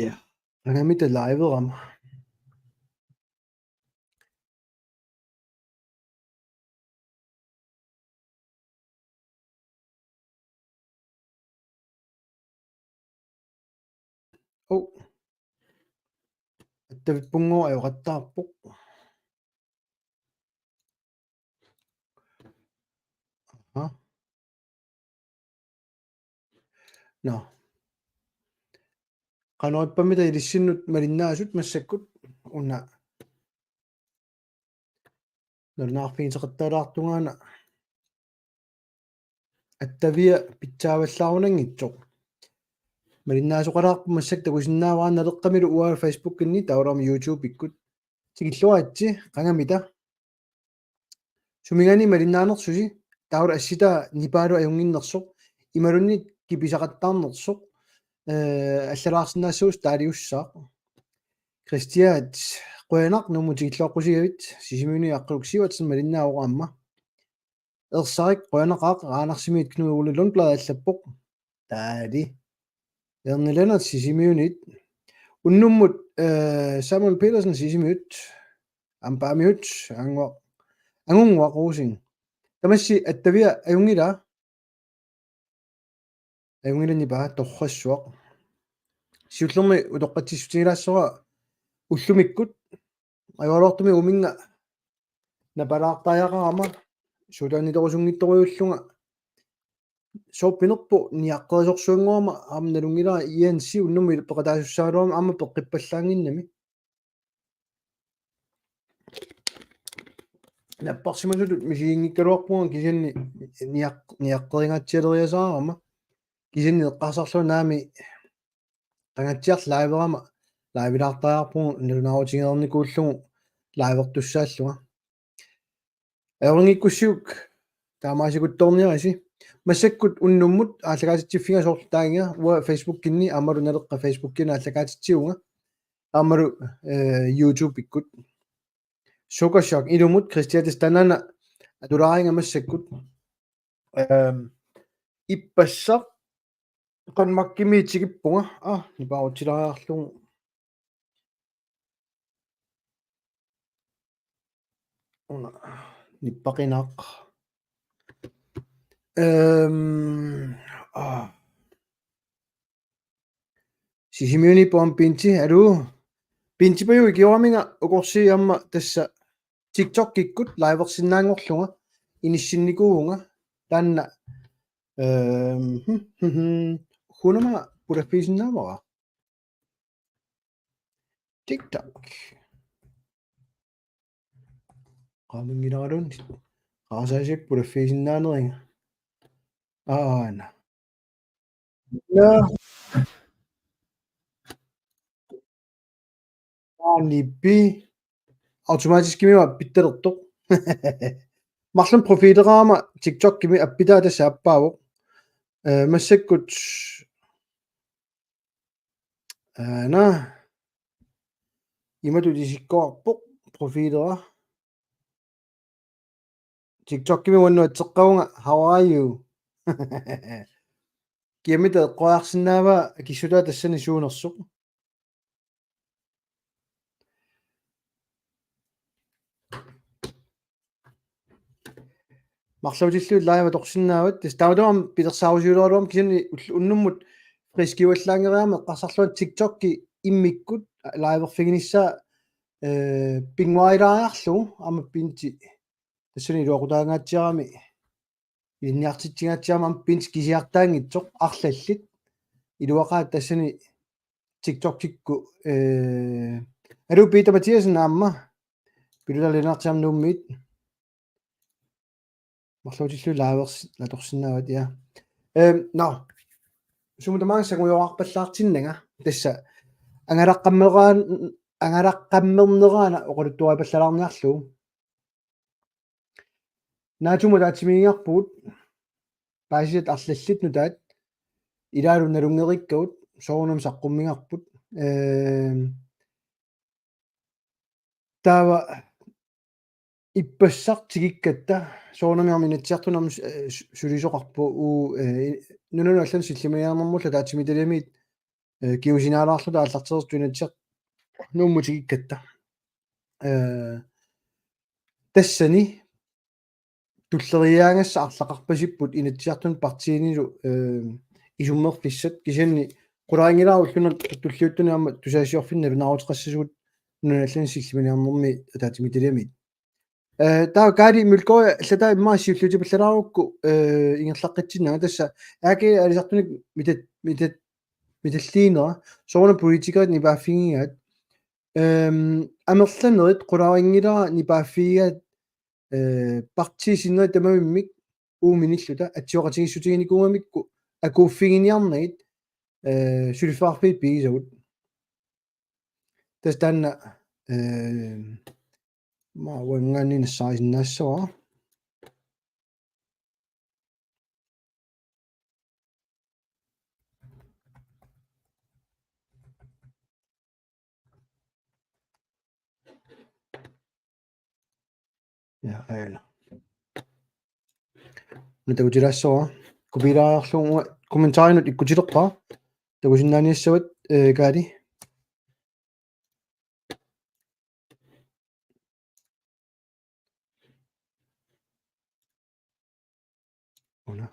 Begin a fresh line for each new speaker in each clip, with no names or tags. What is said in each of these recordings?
Ja. Angamit live-ram. Attavippungu ajoqattaarpuq. No. Qanuippammita ilissinut malinnaasut massakkut una nernaarfiiteqattaalaartungaana attavia pitsaavallaarunangitsoq malinnaasuqalaarpu massak takusinnaavaa naleqqamilu uaa Facebook-inni taulama YouTube ikkut sigilluaatsi qangamita sumingani malinnaanersusi taula assitaa nipaalu ajunginnersoq imalunni kipisaqattaarnersoq аллалаарсинаассуус таалиуссаа кристиаат qoyanaq nummutigilluaqqusigavit sisimuni aqqaluk sivatsen malinnaauqaamma ersarik qoyanaqaaq aanarsimit knuugululun pladaallappoq taali ernilana sisimiunit unnummut Samuel Petersen sisimiut ampaamiut angunguaquusing tamassi attavia ajungilani paa torrassuaq siullermi utoqqatissutigilaassora уллумиккут ajorortumi uminga napalaartaajaqarama sulaanitorusungittoruйуллунга sooppinerpu niaqqerisorsuanngorma aamnalungilaa iansi unnumi peqataasussaaluarma aama peqqippallаангиннами наппарсимасулут мисигингиккалуарпунга кисианни niaqqeringatsialeriasаарама кисианни эққарсарлуа наами qangatsiar laiverama laivilaartaajаарпугу налунаарутингерникууллугу laivertussааллуга аёрингиккуссиук таамаасикутторниараси массаккут уннуммут ааллагаатитсиффига соорлу таангиа уа Facebook-кинни аамалу налеққа Facebook-кина ааллагаатитсиунга аамалу YouTube иккут Sukkershock ilumut Christiatis tanana atulaaringa massakкут иппассақ qanmakkimiitsigippunga nipaarutilariarlugu una nippaqinaaq sisimiuni puam pinti alu pintipayu ikioramiga ukorsiiamma tassa TikTok-kikkut laiversinnaangorluga inissinikuunga taanna hunama pulaffiisinnaavara TikTok qaamingilaraluun qaasaasiak pulaffiisinnaaneringa aana nippi automaatiskimiwa pittalertoq marlum profiileraama TikTok-kimi appitaa tassa appaavoq massakkut aana imatut isikkoarpoq profiilera TikTok-kimi uannuatseqqaunga how are you kiamita eqqoarsinnaava kissulaa tassani suunersuq марлаутиллуит лайва торсиннаават тас таудам пилерсаарусиулеруам кисани уннуммут фрискиуаллаангериама эққарсарлуат TikTok-ки иммиккут лайверфигиниссаа пингуайлаариарлугу ама пинти тассани луақутаангаатсиарами инниартитсигаатсиарма пинти кисиартаангитсоқ арлаллит илуақаат тассани TikTok-кикку алу Питер Матиасен аама пилулалинартиарнууммит марлаутиллу лааверс латорсиннаават я но сумутамаангсагуйоарпаллаартиннага тасса ангалаққаммернаана оқалуттуапаллалаарниарлу наатумулаатимигиарпугут паасиат арлаллит нутаат илаалу налунгериккагут соорунам саққуммигарпут таава иппассартигиккатта соорнамиарминатсиартунарми сулисоқарпу нунануллан силлимиарнэрмулла таатимиталиамит киусинаалаарлу тааллартерсуинатсиар нууммутигиккатта тассани туллериаагасса арлақарпасиппут инатсиартун партиинилу исуммерфиссат кисианни qulaangilaarulluna tulliuttunaama tusaasiorfinnalu naarutеқассасуут нуналлан силлимиарнэрми таатимиталиамит таа каали мулкоя аллатаа иммаассиуллути паллалаарукку ингерлаққитсиннага тасса ааки алисартуник миталлиинера соорна политикерит нипааффигигаат амерланерит qularingilaa nipaaффигигаат партисиннери тамамиммик ууминиллута атсиоқатигиссутигиникуумамикку акууффигиниарнагит сулиффаарфи пигисагут тас таанна ма уангааннинассаарисиннаассава я аала нутагутилаассава купилаариарлугуа комментааринут иккутилеққаа тагусиннааниассават каали уна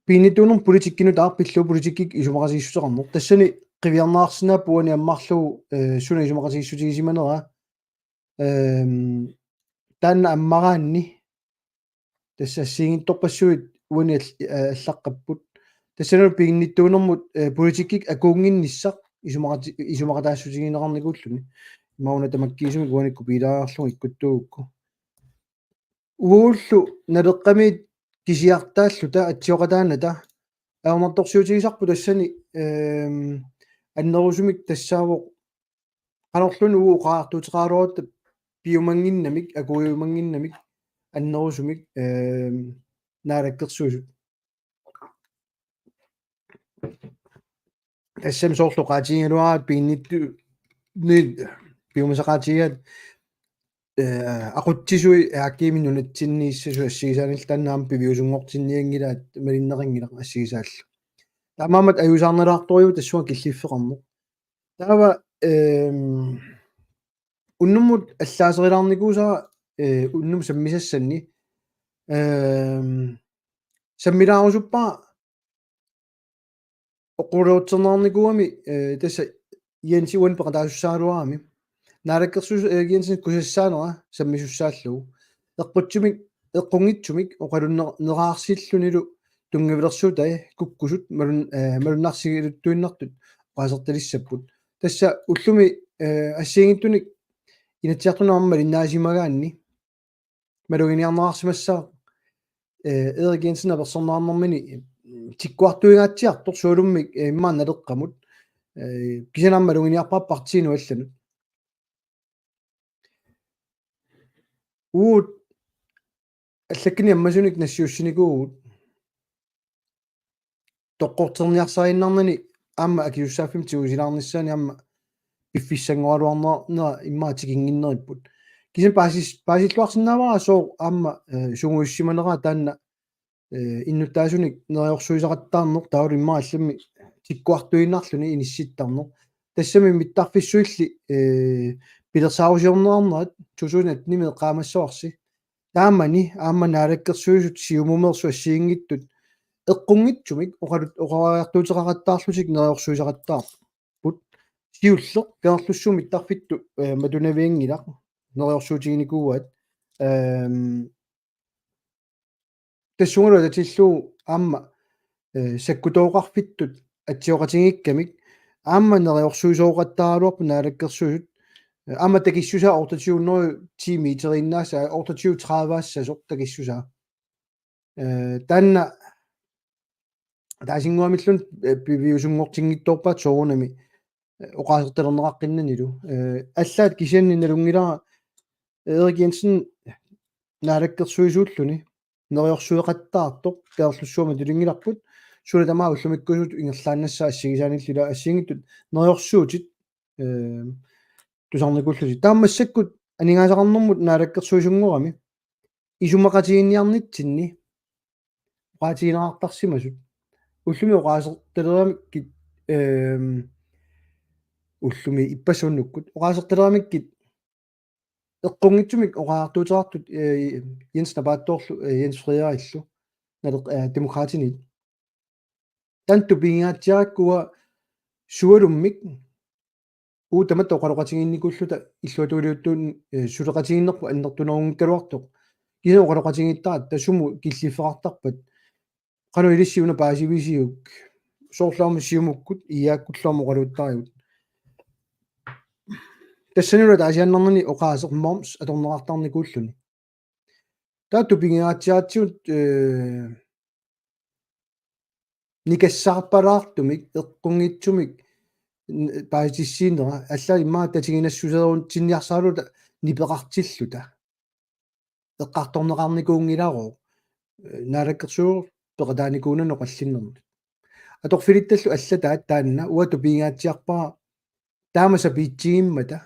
пинитунер политиккинут аарпиллуу политиккик исумақасииссутеқарнер тассани qivиарнаарсинаа пуани аммарлугу суна исумақасииссутигисиманера таанна аммараанни тассассиингитторпассуит уани аллаққаппут тассанеру пигинниттуунэрмут политиккик акуунгинниссақ исумақатаассутигинеқарникууллуни имауна тамаккиисуми куаникку пилааарлугу иккуттуугукку ууллу налеққамиит кисиартааллута атсиоқатааната аамарторсиутигисарпу тассани аннерусумик тассаавоқ qanorlun uu qaartuutiqaaluarut piumangginnamik akuiumangginnamik annerusumik naalakkersuusut тассам соорлу qaatigiluarat piinnittu nit piumasaqaatigiat aqutsisui aakkiimin nunatsinniissassu assigisaanil tannaam piviusungortinniangilaat malinneqanngilaq assigisaallu taamaamat ajusaarnalaartoriu tassua killiffeqarneq taava unnumut allaaserilаарnikuusaa unnum sammisassanni sammilaarusuppa oquluutsernaarnikuami tassa Jensi uan peqataasusaaluarami naalakkersus Jensin kusassaanera sammisussaalluu eqqutsimik eqqungitsumik oqalunneraarsillunilu tungavilersuutai kukkusut malunnarsigiluttuinnartut qaasertalissapput tassa ullumi ассиингиттуник инатсиартунаарма линнаасимагаанни малугиниарнаарсимассаа Erik Jensen аперсорнаарнэрмини тиккуартуингаатсиартор суулуммик иммаан налеққамут кисанаам малугиниарпаа партиину алланут уут аллаккини аммасуник нассиуссиникуугут тоққортерниарсарииннарнани аама акиуссааффим тигусилаарниссаани аама пиффиссангуалуарнера иммаатикингиннериппут кисен паасиллуарсинаавара соо аама сугуиссиманера таанна иннуттаасуник нериорсуисақаттаарнер таулу имма алламми тиккуартуиннаарлуни инисситтарнер тассами миттарфиссуилли пилерсаарусиорнерарнерат 2019 qaamassуарси таамани аама наалаккерсуисут сиумумерсу ассиингиттут эққунгитсумик оқариартуутеқараттаарлутик нериорсуисақаттаарпут сиуллеқ кеэрлуссуми иттарфитту матунавиангилақ нериорсуутигиникууат тассунгала татиллуу аама саккутооқарфиттут атсиоқатигиккамик аама нериорсуисооқаттааралуарпу наалаккерсуусут аама такиссусаа ортатиуннеру тимиитериннааса ортатиу 30аассасоқ такиссусаа таанна таасингуамиллун пивиусунгортингитторпаат соорунами оқаасерталернеқаққиннанилу аллаат кисианни налунгилара Erik Jensen наалаккерсуисууллуни нериорсуеқаттаартоқ кеэрлуссуама тулингиларпут 20 тамаа уллумиккусут ингерлааннассаа ассигисааниллула ассингиттут нериорсуутит тусарникуллуси таамассаккут анигаасақарнэрмут наалаккерсуисунгорами исумақатигинниарнитсинни qaatiginaqartarsimasut уллуми оqaасерталерамиккит уллуми иппассууннуккут оqaасерталерамиккит эққунгитсумик оqaартуутерартут Jens Nabaattorlu Jens Frederiklu налеқ демократинит танту пингаатсиараккуа суалуммик уутамат оқалоқатигинникуллута иллуатуулиуттуун сулеқатигиннерпу аннертунерунгкалуартоқ киса оқалоқатигиттарат тассуму киллиффеқартарпат qanu ilissiuna paasivisiuk soorlaarmu siumukkut iyaakkulluarmu qaluuttarigut tassanula taasiannarnani oqaaseq moms atornerartarnikuulluni taattu pingiaatsiaatsiut nikassarpalaartumik eqqungitsumik paasissiinera alla immaa tatiginassусерун tinniarsaaluta nipeqartilluta eqqartorneqarnikuungilaro naalakkersuur peqataanikuunano qallinnermut atorfilitallu allataat taanna uatu piingaatsiarpara taamasa piitsigimmata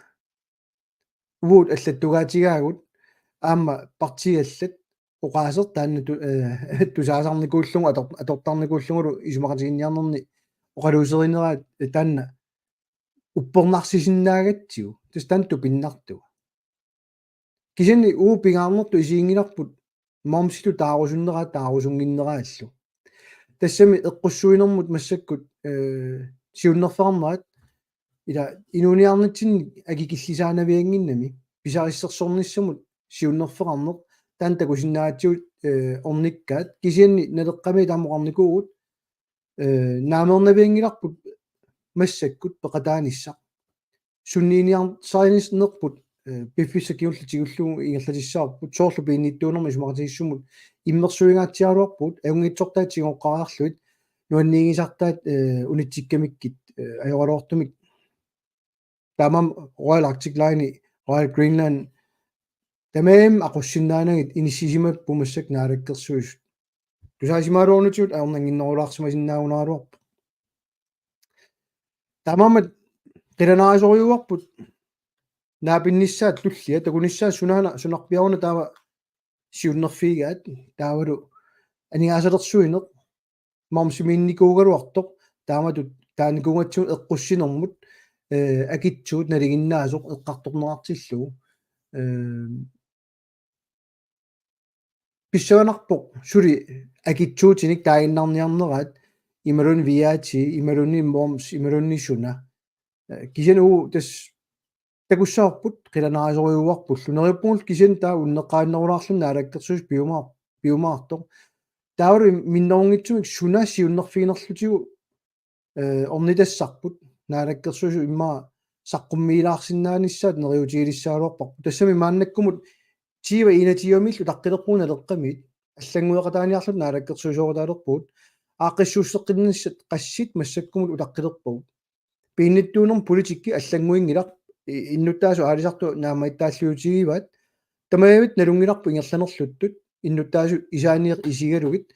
uut allattugaatigagut aamma partiallat oqaaser taanna tusaasarnikuullungu atortarnikuullungulu isumaqatiginniarnerni oqaluuserineraat taanna uppornarsisinnaagatsiu tastantu pinnartu kisanni uu pingaarnertu isiingilarput momsitu taarusunginneraallu тассами эққуссуинэрмут массаккут сиуннерфарнерат ила инуниарнитсинни агикиллисаанавиангиннами писариссерсорниссамут сиуннерфеқарнеқ таантакусиннаатсиут орниккаат кисианни налеққами таамоқарникуугут наамернавиангиларпут массаккут пеқатааниссақ суннииниарсаариниснерпут пиффиссакиуллутигуллугу ингерлатиссаарпут соорлу пиинниттуунерми исумақатигиссумут иммерсуингаатсиаруарпут аунгитсортаатсигоққараарлуит нуанниигисартаат унитсиккамиккит ajoralortumik тамам Royal Arctic Line Royal Greenland тамаам ақуссиннаанагит иниссисимаппу массак наалаккерсуис тусаасимаалуорнутиут аернангиннерулаарсимасиннаагунааруарпу тамамат қиланаасориуарпут наапинниссаат луллиа такуниссаа сунаана сунарпиаруна таава сиуннерфигаат таавалу анигаасалерсуинеқ мармсимиинникуугалуартоқ тааматут тааникунгатсуут эққуссинермут акитсуут налигиннаасоқ эққарторнеқартиллугу писсаанарпоқ сули акитсуутиник таагиннарниарнераат ималун виаати ималунни мормс ималунни суна кисануу тас такуссаарпут қиланаасориуарпуллу нериуппугул кисин таа уннеққааннерулаарлун наалаккерсуус пиумаартоқ таавалу миннерунгитсумик суна сиуннерфигинерлутигу орнитассарпут наалаккерсуусу иммаа саққуммиилаарсиннаанissaат нериутигилиссаалуарпарпу тассами мааннаккумут тива инатиомиллу таққилерпуна леққамит аллангуеқатааниарлут наалаккерсуусоорутаалерпуут ааққиссууссеққиннассат qaссит массаккумут утаққилерпугут пиинниттуунерм политикки аллангуингилар иннуттаасу аалисарту наамаиттааллуутигиваат тамаавит налунгиларпу ингерланерлуттут иннуттаасу исааниеқ исигалугит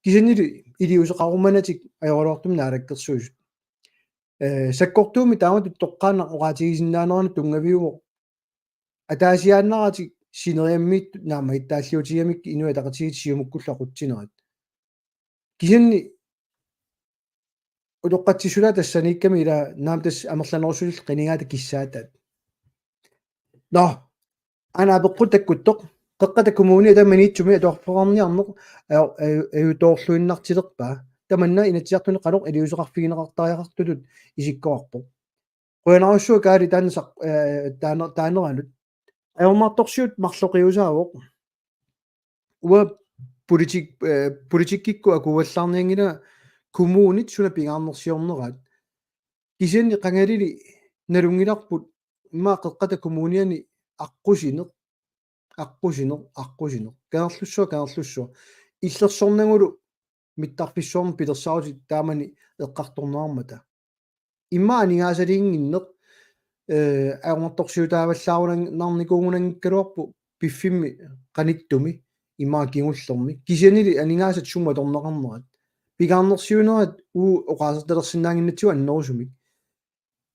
кисанили илиусеқаруманатик ajoralortum наалаккерсуусут саккортууми таамату тоққаана оqaатигисиннаанерани тунгавиумо атаасиааннарати синериаммиит наамаиттааллуутигамикки инуа тақатигит сиумуккулла қутсинерат кисанни улоққатсисула тассаниикками ила наамтас амерланерусул қинигаата киссаатаат но ана беққутаккуттоқ қеққата коммуни таманитсуми аторфеқарниарнеқ аюторлуиннартилерпаа таманна инатсиартуни қалоқ илиусеқарфигинеқартариақартулут исиккоарпо қуянаруссуа каали тааннасақ таанеранут аёрмаарторсиут марлоқиусаавоқ уа политиккикку акуаллаарниангила коммунит суна пингаарнерсиорнераат кисианни қангалили налунгиларпут имаа қеққата коммуниани аққусинеқ канерлуссуа иллерсорнагулу миттарписсуорн пилерсаути таамани эққарторнаармата иммаа нигаасалиингиннеқ аермарторсиутааваллаарунарникуугунангкалуарпу пиффимми qaниттуми иммаа кигуллерми кисианили анигаасат сумма торнеқарнерат пигаарнерсиунерат уу оqaasерталерсинаангиннатсуа аннерусумик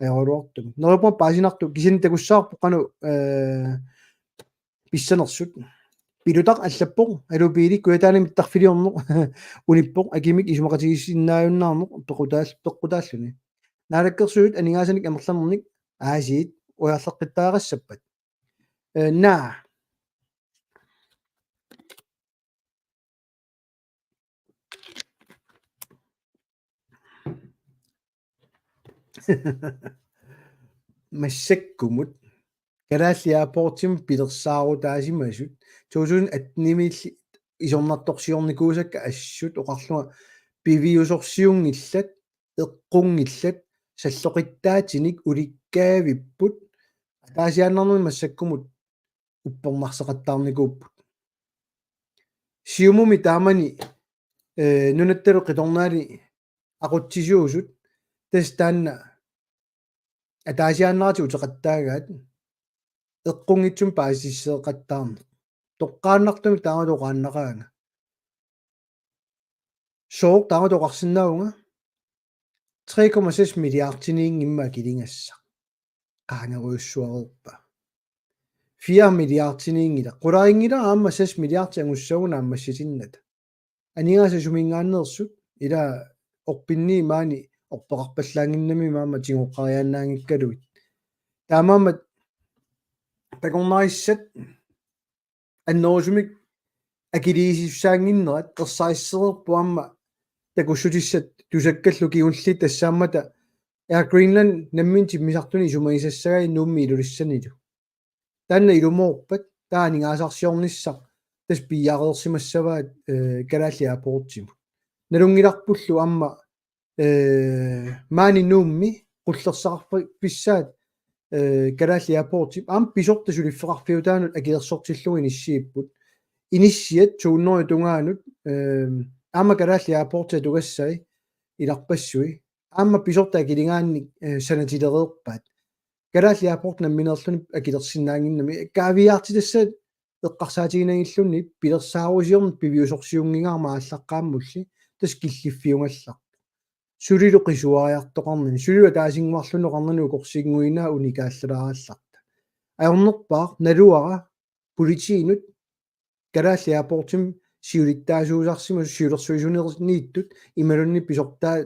ajorluartum nerupuma paasinartu kisin takussaarpu qanu pissanersut pilutaq allappoq alupiilik kuataanim tarfiliorneq unippoq akimik isumaqatigissinnaajunnаарneq pequtaalluni naalakkersuut aningaasanik amerlamernik aasiit ujarleqqittaaqassappat naa массаккумут калааллиааппортим пилерсаарутаасимасут 2018 исорнарторсиорникуусакка ассут оқарлуга пивиусорсиунгиллат эққунгиллат саллоқиттаатиник уликкаавиппут таасиааннарнуми массаккумут уппернарсеқаттаарникууппут сиумуми таамани нунатталу қиторнаали aqutsisuusut tas taanna атаасиааннарати утеқаттаагаат эққунгитсум паасиссеэқаттаарне тоққааннартумик тааматоқааннақаага соо тааматоқарсинаунга 3,6 миллиардтиниин имма килингасса qaangeruussuareerpa 4 миллиардтиниингила qulariнгила аама 6 миллиарти ангуссагуна аммасситинната анигааса сумингааннерсут ила орпинни маани орпеқарпаллаангиннами маама тигоққариаанаангиккалуит таамаамат такорнариссат аннерусумик акилиисиссаангиннерат ерсаиссерерпу аама такуссутиссат тусаккаллу киулли тассаамата Air Greenland наммин тиммисартуни сумаисассагай нуумми илулиссанилу таанна илумоорпат таанигаасарсиорниссақ тас пиареерсимассаваат калааллиаапортиму налунгиларпуллу аама маани нуумми qullersaqarpa pissaat kalaалliaportip aam pisorta sulifferarpiutaanut akilерсортиллуги ниссииппут иниссиат тууннери тунгаанут аама калааллиапорта тугассай иларпассуи аама писорта акилингаанник санатилереерпаат калааллиапорт намминерлуни акилерсиннаангиннами каавиаартитассаат эққарсаатигинагиллунни пилерсаарусиорн пивиусорсиунгингаарма ааллаққааммулли тас киллиффиунгаллар сулилу qisuariartoqarnani сулуа таасингуарлунеқарнани укорсигнгуинаа уникааллалараалларта аернерпаа налуара политиинут калааллиапортим сиулиттаасуусарсима сиулерсуисунернииттут ималунни писортаа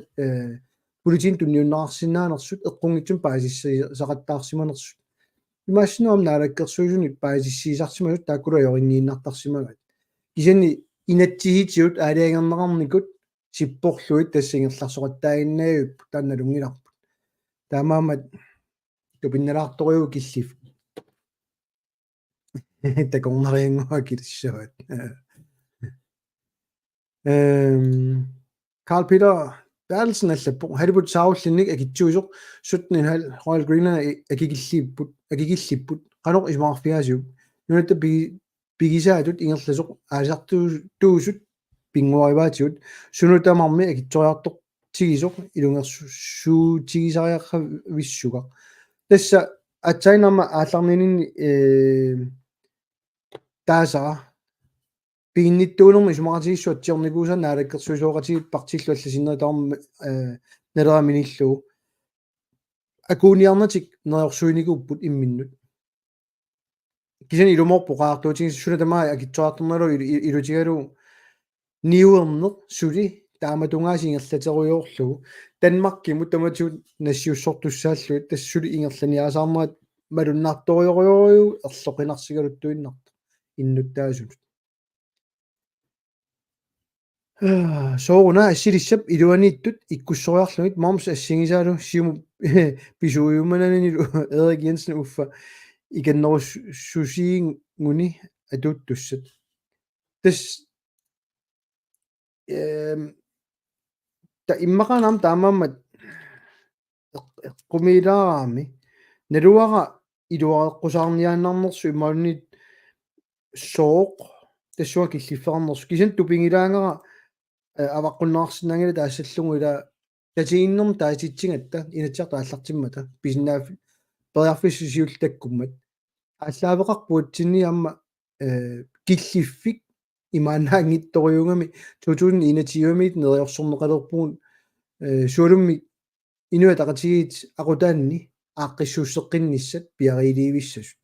политиин тунниуннаарсинаанерсут эққунгитсум паасиссақаттаарсиманерсут имаассинуам наалаккерсуисунит паасиссиисарсимасут тааккула йориннииннартарсимагат кисани инатсигитиут аалиангернеқарникут сиппорлуит тассингерларсоқаттаагиннааюп таанналунгиларпут таамаамат тупинналаарториу киллиф такорнариангуа килиссават Carl Peter Bertelsen аллаппо халибут сауллинник акитсуисоқ 17,5 Royal Greenland акигиллиппут канеқ исмаарфиасиуп нунатта пигисаатут ингерласоқ аасартуусут пингуариваатиут сунутамарми акитсориартоқ тигисоқ илунгерсуутигисариарра виссуга тасса атсайнарма аалларнининни таасара пигинниттуунерми сумақатигиссуатсиорникууса наалаккерсуисооқатигит партиллу алласиннеритаарма налераминиллуу акууниарнатик нериорсуиникууппут имминнут кисани илуморпо qaartuutigiss сунатамаа акитсориарторналу илутигалу ниуернеқ сули тааматунгаasi ингерлатеруйоорлугу Данмаркимут таматуут нассиуссортуссааллуит тассули ингерланиасаармаат малуннаарториориориу ерлоқинарсигалуттуиннарта иннуттаасут соуна ассилиссап илуанииттут иккуссориарлугит мамс ассигисаалу сиуму писуйумананинилу Erik Jensen уффа иканнерусусиингуни атууттуссат тас та иммақанаам таамааммат эққумилаараами налуара илуареққусаарниааннарнерсу имаалунит сооқ тассуа киллиффеқарнерсу кисан тупингилаангара аваққуннаарсинаангила таассаллугу ила татииннерм таатитсигатта инатсиарта ааллартиммата писинааф периарфиссисиултаккуммат ааллаавеқарпуутсинни аама киллиффик имаанаангитториунгами 2021 нериорсорнеқалерпуун суалумми инуатақатигиит ақутаанни ааққиссуусеққинниссат пиариливиссасут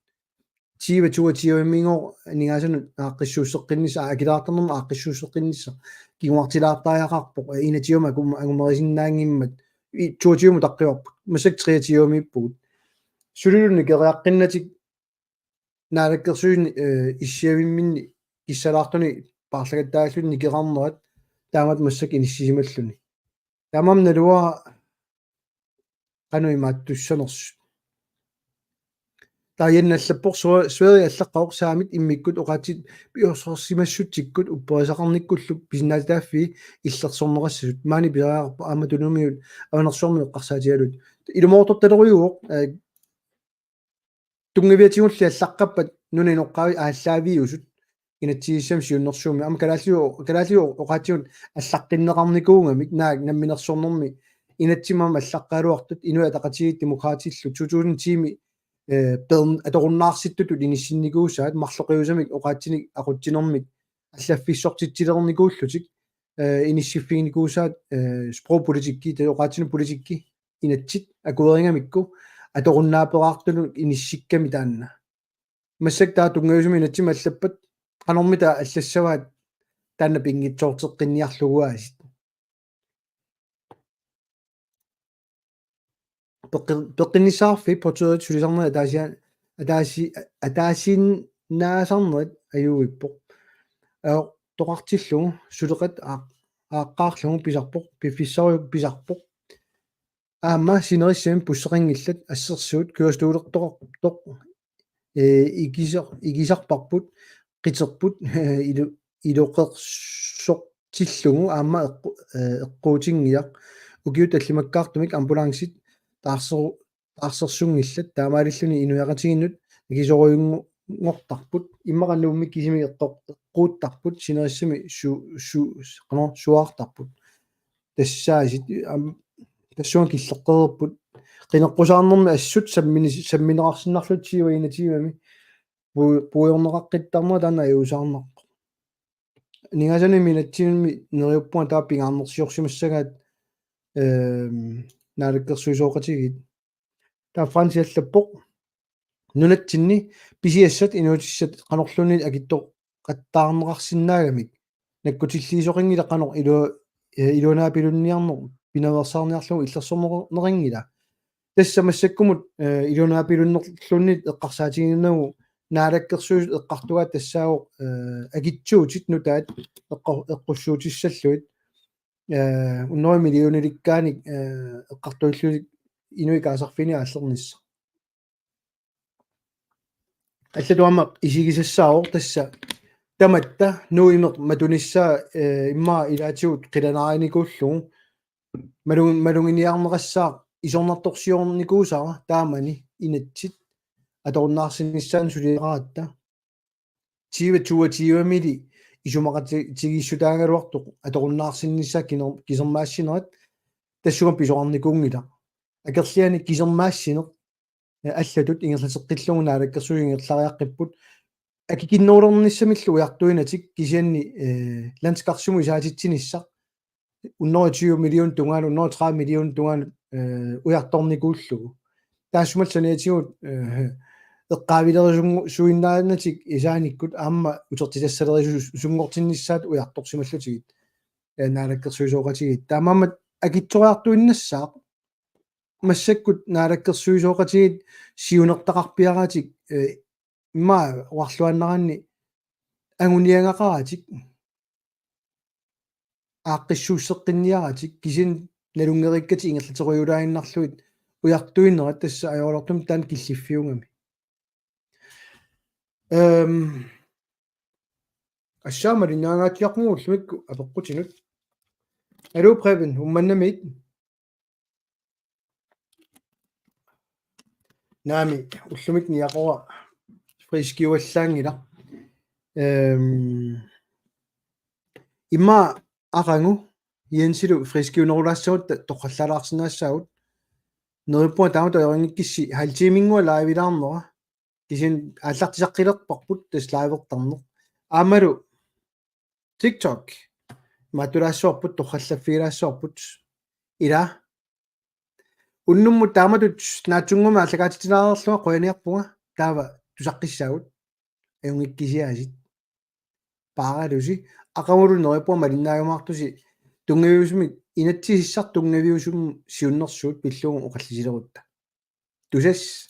тива туатиуиммингоо нигаасанут ааққиссуусеққиннисса акилаартарнерма ааққиссуусеққиннисса кигуартилаартааяқарпоқ инатиума агумерисиннаангиммат туатиуму таққиорпут масак триатиумиппугут сулулунни кериаққиннатик наалаккерсуини иссиавимминни киссалаартуни парлагаттааллунни керарнерат таамат массак иниссисималлуни таамам налуа qanуимаат туссанерс таиенналлаппор суери аллаққаоқ саамит иммиккут оқаатит пиорсорсимассутсиккут упперисақарниккуллу писинаалтааффи иллерсорнерассасут маани пиариарпа аама тунумиут аванерсуарми эққарсаатигалут илумоорторталеруйуоқ тунгавиатигулли аллаққаппат нунинеққави ааллаавиусут инатсигиссам сиуннэрсууми ама калаалиу оқаатиун аллаққиннеқарникуунгамик наак намминерсорнэрми инатсимама аллаққалуартут инуа тақатигит демократиллу 2010 бэм аторуннаарситтутут иниссинникуусаат марлоқиусамик оқаатсиник ақутсинермик аллаффиссортитсилерникууллутик иниссиффигникуусаат спрополитикки таоқаатсину политикки инатсит акуерингамикку аторуннаапераартулу иниссикками таанна массак таа тунгависуми инатсима аллаппат qanормита аллассаваат таанна пингитсоортеққинниарлугуаасит пеққиннисаарфи потуерит сулисарнера атаасиннаасарнерит аюуиппоқ тоқартиллугу сулеқат ааққаарлугу писарпоқ пиффиссариу писарпоқ аама синериссами пуссеқингиллат ассерсуут кюастуулертоқ игисарпарпут қитерпут илоқерсортиллугу аама эққуутингиақ укиут аллимаккаартумик амбулансит таарсерсунгиллат таамаалиллуни инуяқатигиннут кисоруйунгортарпут иммақаннууммик кисими эққууттарпут синериссами суаартарпут тассаасит тассуан киллеққерерпут qinеққусаарнэрми ассут самминеқарсиннарлут тиуинативами пуйорнеқаққиттарма таана аюусаарнарпо нигасани минатсимми нериуппуа таа пингаарнерсиорсимассагаат наалаккерсуисооқатигит таа франсиаллаппоқ нунатсинни писиассат инуутиссат қанерлуни акитто қаттаарнеқарсиннаагамик наккутиллиисоқингила қанер илуунаа пилунниарнер пинаверсаарниарлугу иллерсорнерингила тассамассаккумут илуунаа пилуннерлуннит эққарсаатигиннагу наалаккерсуус эққартугаат тассаагоқ акитсуутит нутаат эққуссуутиссаллуит уннори миллиониликкааник эққартуиллуик инуи каасарфини ааллернисса аллатуама исигисассаавор тасса таматта нуимер матунissaa имма илаатигут қиланааникууллугу малунгиниарнерассаа исорнарторсиорникуусара таамани инатсит аторуннаарсиниссаан сулиараатта тивамили исумақатигиссутаагалуартоқ аторуннаарсиннissaa кисермаассинерат тассугам писоарникуунгила акерлиани кисермаассинеқ аллатут ингерласеққиллугу наалаккерсуингерлариаққиппут акикиннуулерниссамиллу уяртуинатик кисианни ландскарсуму исаатитсинисса уннори 20 миллион тунгаалу уннори 30 миллион тунгаалу уярторникууллугу таассумалланиатигут эққаавилерисунгу суиннаанатик исааниккут аама утертитассалерису сунгортиннissaат уярторсималлутигит наалаккерсуисооқатигит таамаамат акитсориартуиннассаақ массаккут наалаккерсуисооқатигит сиунертақарпиараатик имма уарлуаннаранни агуниангақаратик ааққиссууссеққинниаратик кисин налунгериккати ингерлатеруйулаиннарлуит уяртуиннерат тасса аёолортум таан киллиффиунгами ассаама линаагаатиақмууллумикку апеққутинут алу превен умманнамит наами уллумик ниақора фрискиуаллаангила имма арангу иенсилу фрискиунерулаассагут тоққаллалаарсинаассаагут нериппуа таамата йорингиккисси халтимингуа лаавилаарнера кисин аллартисаққилерпарпут тас лаавертарнер аамалу TikTok матулаассуарпут тоққаллаффигилаассуарпут ила уннуммут тааматут наатсунгума аллагаатитинаареерлуга қуяниарпунга таава тусаққиссаагут аюнгиккисиаасит пааралуси ақамулунериппуа малиннаагамаартуси тунгавиусумик инатсисиссар тунгавиусум сиуннэрсуут пиллугу оқаллисилерутта тусас